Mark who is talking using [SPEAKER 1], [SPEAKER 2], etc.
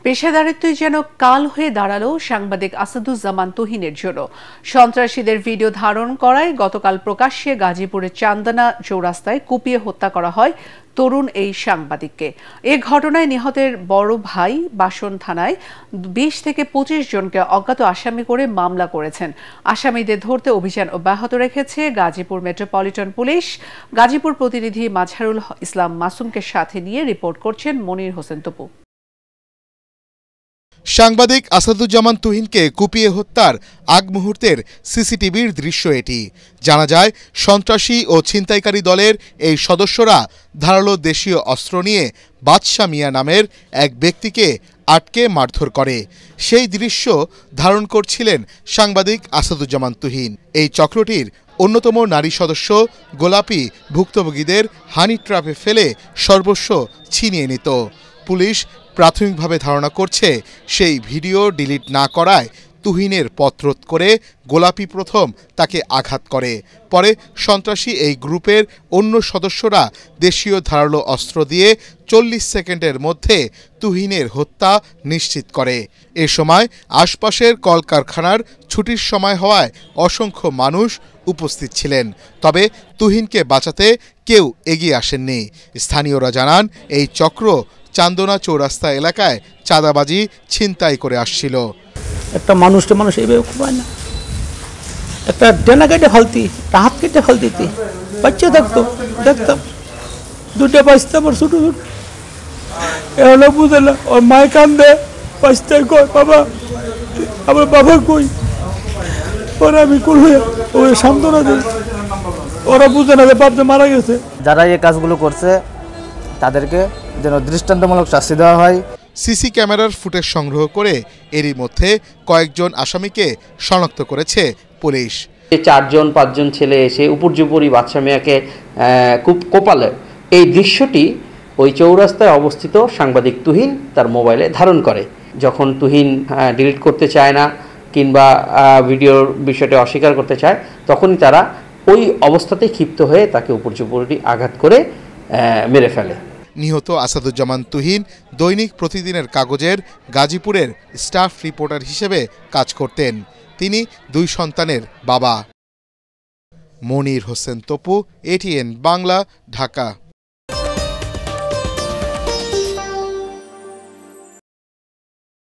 [SPEAKER 1] পেশাদারিত্বই যেন কাল হয়ে দাঁড়ালো সাংবাদিক আসাদুজ্জামান তুহিনের জন্য। সন্ত্রাসীদের ভিডিও ধারণ করায় গতকাল প্রকাশ্যে গাজীপুরের চান্দনা চৌরাস্তায় কুপিয়ে হত্যা করা হয় তরুণ এই সাংবাদিককে। এ ঘটনায় নিহতের বড় ভাই বাসন থানায় ২০ থেকে ২৫ জনকে অজ্ঞাত আসামি করে মামলা করেছেন। আসামিদের ধরতে অভিযান অব্যাহত রেখেছে গাজীপুর মেট্রোপলিটন পুলিশ। গাজীপুর প্রতিনিধি মাজহারুল ইসলাম মাসুমকে সাথে নিয়ে রিপোর্ট করছেন মনির হোসেন তপু।
[SPEAKER 2] সাংবাদিক আসাদুজ্জামান তুহিনকে কুপিয়ে হত্যার আগ মুহূর্তের সিসিটিভির দৃশ্য এটি। জানা যায়, সন্ত্রাসী ও ছিনতাইকারী দলের এই সদস্যরা ধারালো দেশীয় অস্ত্র নিয়ে বাদশা মিয়া নামের এক ব্যক্তিকে আটকে মারধর করে। সেই দৃশ্য ধারণ করছিলেন সাংবাদিক আসাদুজ্জামান তুহিন। এই চক্রটির অন্যতম নারী সদস্য গোলাপি ভুক্তভোগীদের হানি ট্র্যাপে ফেলে সর্বস্ব ছিনিয়ে নিত। পুলিশ প্রাথমিকভাবে ধারণা করছে, সেই ভিডিও ডিলিট না করায় তুহিনের পথরোধ করে গোলাপি প্রথম তাকে আঘাত করে। পরে সন্ত্রাসী এই গ্রুপের অন্য সদস্যরা দেশীয় ধারালো অস্ত্র দিয়ে ৪০ সেকেন্ডের মধ্যে তুহিনের হত্যা নিশ্চিত করে। এ সময় আশপাশের কলকারখানার ছুটির সময় হওয়ায় অসংখ্য মানুষ উপস্থিত ছিলেন। তবে তুহিনকে বাঁচাতে কেউ এগিয়ে আসেননি। স্থানীয়রা জানান, এই চক্র চান্দনা চৌরাস্তা এলাকায় চাঁদাবাজি ছিনতাই করে আসছিল।
[SPEAKER 3] একটা মানুষ এইভাবে খুবায় না, একটা ডেনা কেটে ফালতি, হাত কেটে ফালতি, বাচ্চা থাকতো দেখতাম, দুটো বাঁচতে আমার ছোট ছোট এহলো বুঝে না। ওর মায় কান্দে, বাঁচতে কয় বাবা, আমার বাবা কই, ওরা আমি করবে ওই সান্ত্বনা দিই, ওরা বুঝে না যে বাপটা মারা গেছে।
[SPEAKER 4] যারা এই কাজগুলো করছে তাদেরকে যেন দৃষ্টান্তমূলক শাস্তি দেওয়া হয়।
[SPEAKER 2] সিসি ক্যামেরার ফুটেজ সংগ্রহ করে এরই মধ্যে কয়েকজন আসামিকে শনাক্ত করেছে পুলিশ।
[SPEAKER 5] ৪-৫ জন ছেলে এসে উপর্যুপরি বাদশা মিয়াকে খুব কোপালে, এই দৃশ্যটি ওই চৌরাস্তায় অবস্থিত সাংবাদিক তুহিন তার মোবাইলে ধারণ করে। যখন তুহিন ডিলিট করতে চায় না কিংবা ভিডিওর বিষয়টি অস্বীকার করতে চায়, তখনই তারা ওই অবস্থাতেই ক্ষিপ্ত হয়ে তাকে উপর্যুপরি আঘাত করে মেরে ফেলে।
[SPEAKER 2] নিহত আসাদুজ্জামান তুহিন দৈনিক প্রতিদিনের কাগজের গাজীপুরের স্টাফ রিপোর্টার হিসেবে কাজ করতেন। তিনি ২ সন্তানের বাবা। মনির হোসেন তপু, এটিএন বাংলা, ঢাকা।